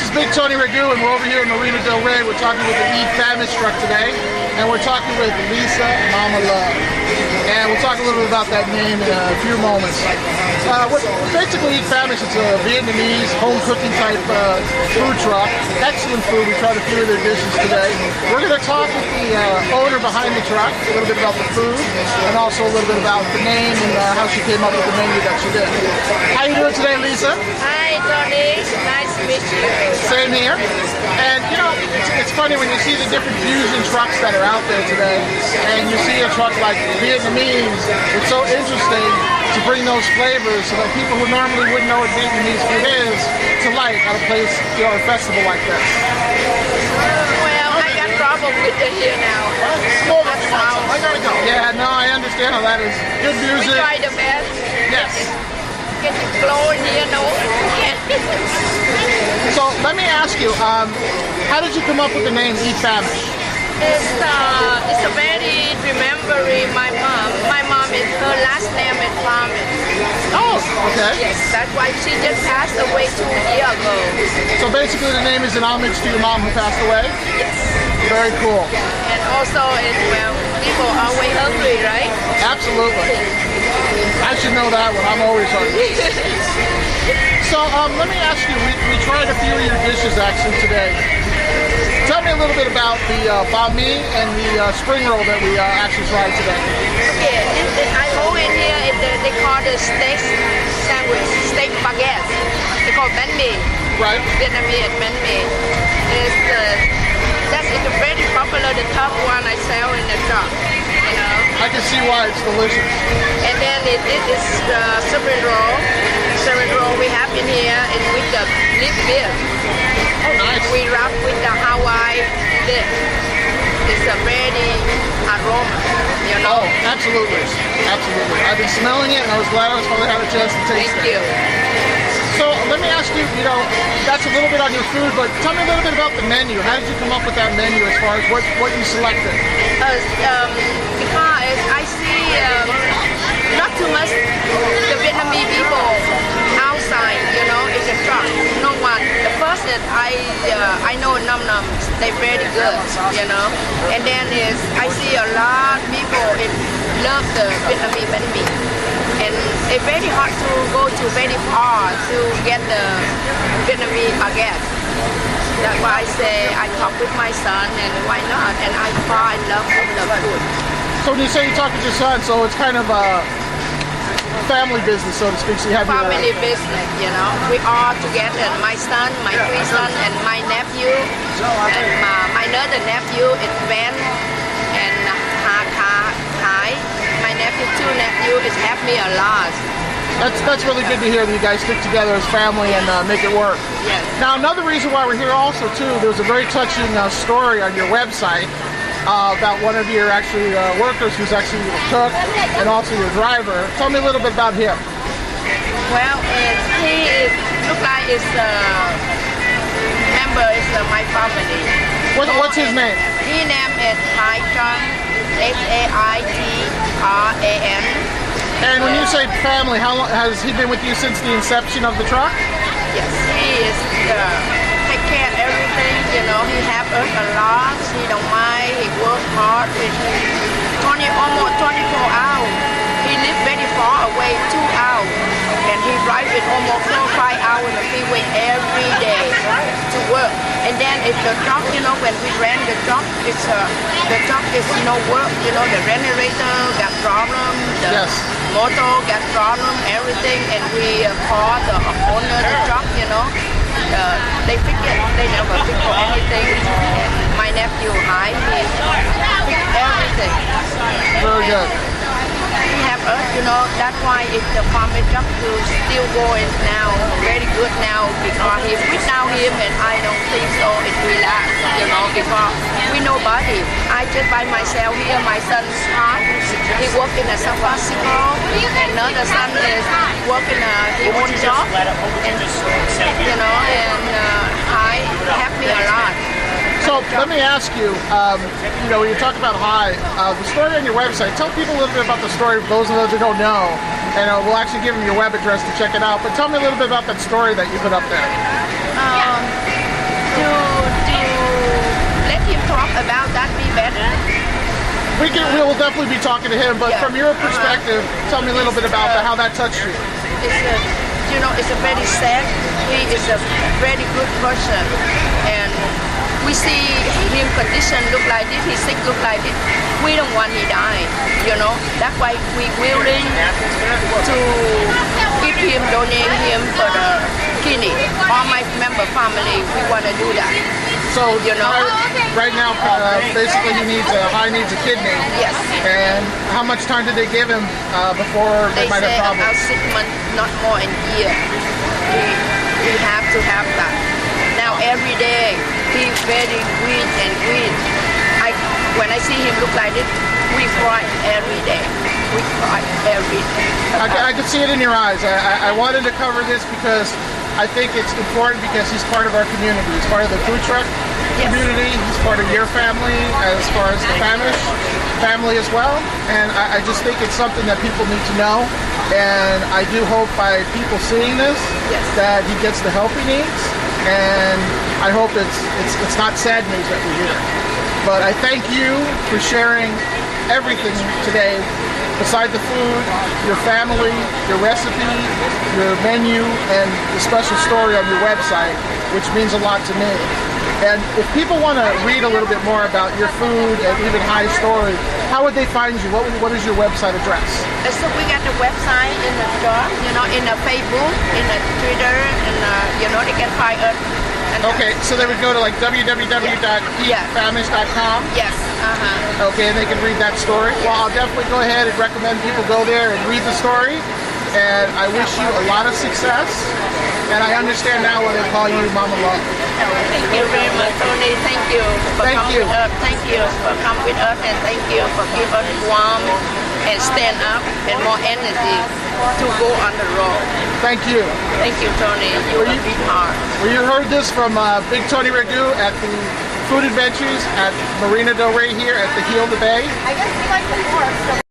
This is Big Tony Ragu, and we're over here in Marina Del Rey. We're talking with the Eat Phamish truck today, and we're talking with Lisa and Momma Love. And we'll talk a little bit about that name in a few moments. Basically, Eat Phamish is a Vietnamese home cooking type food truck. Excellent food. We tried a few of their dishes today. We're going to talk with the owner behind the truck, a little bit about the food, and also a little bit about the name and how she came up with the menu that she did. How you doing today, Lisa? Hi, Tony. Nice to meet you. Same here. And you know, it's funny when you see the different fusion trucks that are out there today, and you see a truck like Vietnamese. It's so interesting to bring those flavors so that people who normally wouldn't know what Vietnamese food is to like at a place, you know, a festival like this. Well, I got trouble with it here now. I gotta go. Yeah, no, I understand how that is. Good music. We try the best. Yes. Get it flowing here, no? So let me ask you, how did you come up with the name Eat Phamish? It's a very remembering my mom. My mom is her last name is Phamish. Oh, okay. Yes, that's why she just passed away 2 years ago. So basically the name is an homage to your mom who passed away? Yes. Very cool. And also, well, people are always hungry, right? Absolutely. I should know that one. I'm always hungry. So let me ask you, we tried a few of your dishes actually today. Tell me a little bit about the banh mi and the spring roll that we actually tried today. Yeah, I go in here, they call the steak sandwich, steak baguette. They call banh mi. Right. Vietnamese banh mi. That's very popular, the top one I sell in the shop. You know. I can see why it's delicious. And then it is the spring roll. Spring roll we have in here is with the leaf beer. Oh, nice. We wrap with the Hawaii dip. It's a very aroma, you know. Oh, absolutely. Absolutely. I've been smelling it and I was glad I finally had a chance to taste it. Thank you. So let me ask you, you know, that's a little bit on your food, but tell me a little bit about the menu. How did you come up with that menu as far as what you selected? Because I see not too much the Vietnamese people outside, you know, in the truck. No one. The first is I know num nums, they're very good, you know. And then I see a lot of people love the Vietnamese banh mi. And it's very hard to go to very far to get the Vietnamese baguette. That's why I say I talk with my son and why not? And I fall in love with the food. So when you say you talk with your son, so it's kind of a family business, so to speak. So you have family business, you know. We all together. My son, my 3 sons, and my nephew. And my other nephew is Ben and Hai. My nephew, 2 nephews, it helped me a lot. That's really good to hear that you guys stick together as family and make it work. Yes. Now another reason why we're here also too, there was a very touching story on your website about one of your workers who's actually a cook and also your driver. Tell me a little bit about him. Well, he is look like is member is my family. What's his name? His name is Hai Tran, H-A-I-T-R-A-N. And when you say family, how long has he been with you since the inception of the truck? Yes, he is take care of everything, you know. He helps us a lot. He don't mind. He works hard. Almost 24 hours. He lives very far away, 2 hours. And he drives it almost 4 or 5 hours on the freeway every day to work. And then if the truck, you know, when we rent the truck, the truck is no work, you know, the generator got problem, the motor got problem, everything, and we call the owner of the truck, you know. They fix it, they never fix for anything. And my nephew, Hai, he fix everything. Very good. He have us, you know, that's why it's the farming job to still going now, very good now, because he without him and I don't think so, it's relaxed, you know, because we nobody. I just by myself here, my son's hard, he work in a San Francisco, and another son is working his own job, and, you know, and I help me a lot. So let me ask you, you know, when you talk about Hai, the story on your website, tell people a little bit about the story, those of those who don't know, and we'll actually give them your web address to check it out, but tell me a little bit about that story that you put up there. let him talk about that be better. We will definitely be talking to him, but Yeah. from your perspective, tell me a little bit about how that touched you. It's a very sad. He is a very good person, and we see him condition look like this, his sick look like this. We don't want he die, That's why we willing to give him, donate him for the clinic. All my member family, we want to do that. So right now, basically Hai needs a kidney. Yes. And how much time did they give him before they might have say problems? about 6 months, not more in a year. We have to have that. Now every day, he's very weak and weak. When I see him look like this, we cry every day. We cry every day. I can see it in your eyes. I wanted to cover this because I think it's important because he's part of our community. He's part of the food truck community. He's part of your family as far as the Phamish family as well. And I just think it's something that people need to know. And I do hope by people seeing this that he gets the help he needs. And I hope it's not sad news that we hear. But I thank you for sharing everything today. Beside the food, your family, your recipe, your menu, and the special story on your website, which means a lot to me. And if people want to read a little bit more about your food and even Hai's story, how would they find you? What is your website address? So we got the website in the store, in the Facebook, in the Twitter, and they can find us. Okay, so they would go to like www.eatphamish.com? Yes. Okay, and they can read that story. Well, I'll definitely go ahead and recommend people go there and read the story. And I wish you a lot of success. And I understand now why they call you Mama Love. Thank you very much, Tony. Thank you for coming with us. Thank you for coming with us, and thank you for giving us warm and stand up and more energy to go on the road. Thank you. Thank you, Tony. You're a big heart. Well, you heard this from Big Tony Ragu at the Food Adventures at Marina Del Rey here at the Heel of the Bay. I guess you like the forest.